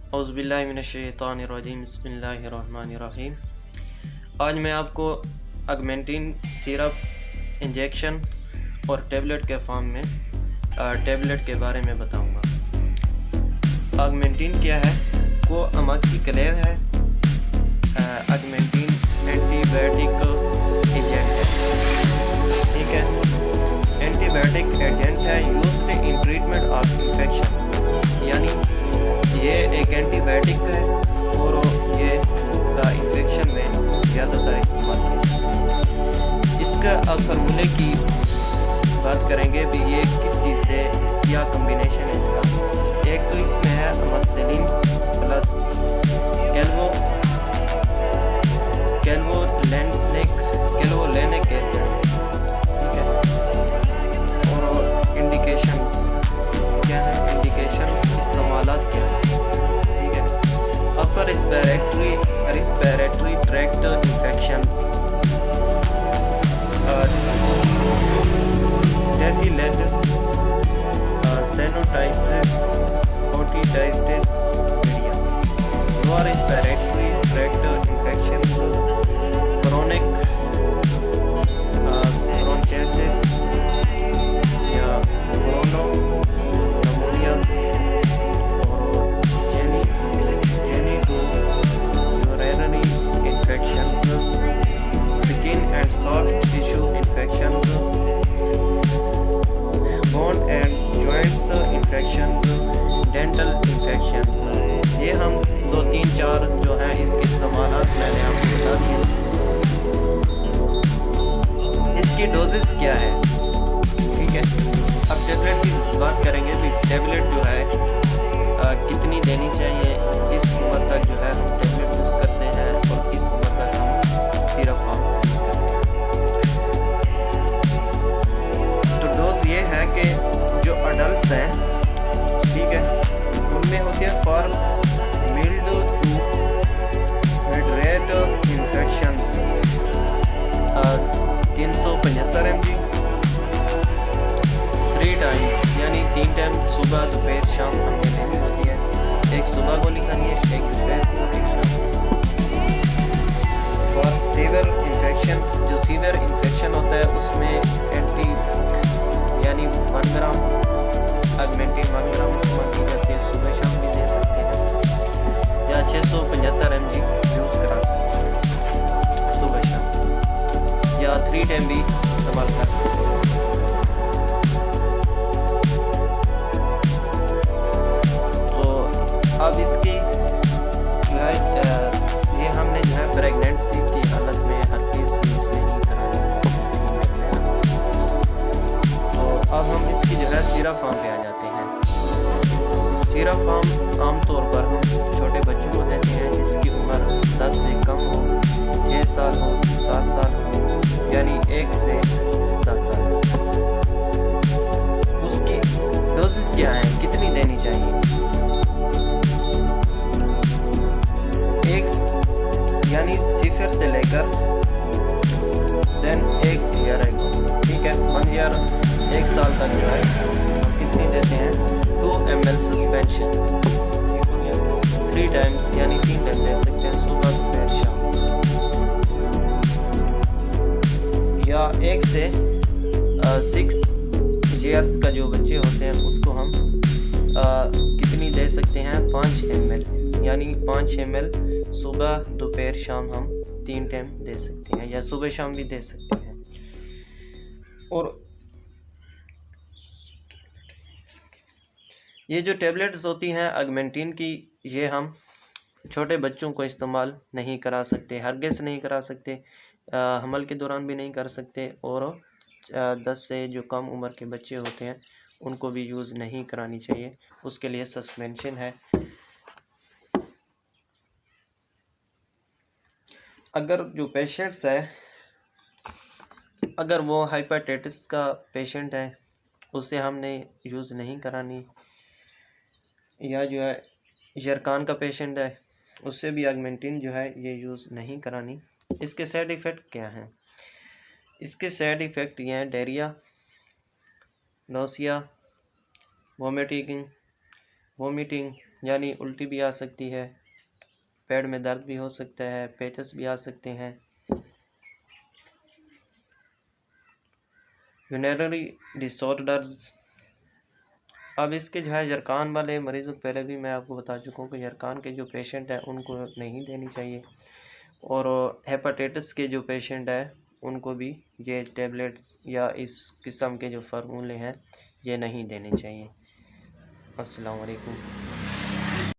औज़ुबिल्लाहि मिनश्शैतानिर्रजीम बिस्मिल्लाहिर्रहमानिर्रहीम। आज मैं आपको ऑगमेंटिन सिरप इंजेक्शन और टेबलेट के फॉर्म में टेबलेट के बारे में बताऊंगा। ऑगमेंटिन क्या है? वो अमोक्सिक्लेव है। ऑगमेंटिन एंटीबायोटिक एजेंट है, ठीक है। एंटीबायोटिक एजेंट है used in treatment of infection, यानी ये एक एंटीबायोटिक है और ये इन्फेक्शन में ज़्यादातर इस्तेमाल है। इसका फार्मूले की बात करेंगे भी, ये किस चीज़ से क्या कम्बिनेशन है इसका। एक तो इसमें है अमोक्सिलिन प्लस कैल्वोलेनिक एसिड, ठीक है। और इंडिकेशंस क्या है, इंडिकेशंस इस्तेमालात क्या है, ठीक है। अपर रेस्पिरेटरी ट्रैक्ट इन्फेक्शंस जैसी लेटिस, sinusitis, otitis media. Lower respiratory tract infections, chronic bronchitis या ब्रोनोनिमोनियास और genitourinary infections, skin and soft tissue infections, bone and joints infections, dental infections. ये हम 2, 3, 4 जो हैं इसके इस्तेमालात मैंने आपको बता दिए। इसकी डोजेस क्या है, ठीक है। अब टेबलेट की बात करेंगे भी, टेबलेट जो है कितनी देनी चाहिए, किस उम्र तक जो है हम टेबलेट यूज़ करते हैं और किस उम्र तक हम सिरप फॉर्म यूज़ करते हैं। तो डोज ये है कि जो अडल्ट हैं, ठीक है, उनमें होती है for mild to moderate infections 375 mg 3 times, यानी 3 टाइम सुबह दोपहर शाम हमें लेनी होती है। एक सुबह को लिखानी है, एक दोपहर को, एक शाम को। फॉर सीवियर इन्फेक्शंस, जो सीवियर इन्फेक्शन होता है उसमें यानी 1 ग्राम ऑगमेंटिन 1 ग्राम इस्तेमाल की जाती है। सुबह शाम भी दे सकते हैं, या 675 mg यूज़ करा सकते हैं सुबह शाम, या 3 टाइम भी इस्तेमाल कर सकते हैं। तो अब इसकी जो है ये हमने जो है प्रेगनेंसी की हालत में हर केस में नहीं करानी। तो अब हम इसकी जो है सिरप फॉर्म पे आ जाते हैं। सिरप फॉर्म आमतौर पर हम छोटे बच्चों को देते हैं जिसकी उम्र 10 से कम हो, 6 साल हो, 7 साल हो, यानी 1 से 10 साल। उसकी डोजेस क्या है, कितनी देनी चाहिए? यानी 0 से लेकर देन 1 ईयर है, ठीक है, 1 ईयर 1 साल तक जो है हम कितनी देते हैं, 2 ml सस्पेंशन, 3 टाइम्स, यानी 3 टाइम दे सकते हैं, सुबह दोपहर शाम। या 1 से 6 ईयर्स का जो बच्चे होते हैं उसको हम कितनी दे सकते हैं, 5 ml, यानी 5 ml सुबह दोपहर शाम हम 3 टाइम दे सकते हैं, या सुबह शाम भी दे सकते हैं। और ये जो टेबलेट्स होती हैं ऑगमेंटिन की, ये हम छोटे बच्चों को इस्तेमाल नहीं करा सकते, हरगिज़ नहीं करा सकते, हमल के दौरान भी नहीं कर सकते, और 10 से जो कम उम्र के बच्चे होते हैं उनको भी यूज़ नहीं करानी चाहिए, उसके लिए सस्पेंशन है। अगर जो पेशेंट्स है, अगर वो हेपेटाइटिस का पेशेंट है, उसे हमने यूज़ नहीं करानी, या जो है जरकान का पेशेंट है उससे भी ऑगमेंटिन जो है ये यूज़ नहीं करानी। इसके साइड इफ़ेक्ट क्या हैं? इसके साइड इफ़ेक्ट ये हैं डायरिया, नोसिया, वोमिटिंग, यानी उल्टी भी आ सकती है, पेट में दर्द भी हो सकता है, पेचस भी आ सकते हैं। यूरिनरी डिसऑर्डर्स, अब इसके जो है यरकान वाले मरीज़ों, पहले भी मैं आपको बता चुका हूँ कि यरकान के जो पेशेंट हैं उनको नहीं देनी चाहिए, और हेपाटाइटिस के जो पेशेंट हैं उनको भी ये टेबलेट्स या इस किस्म के जो फार्मूले हैं ये नहीं देने चाहिए। अस्सलाम वालेकुम।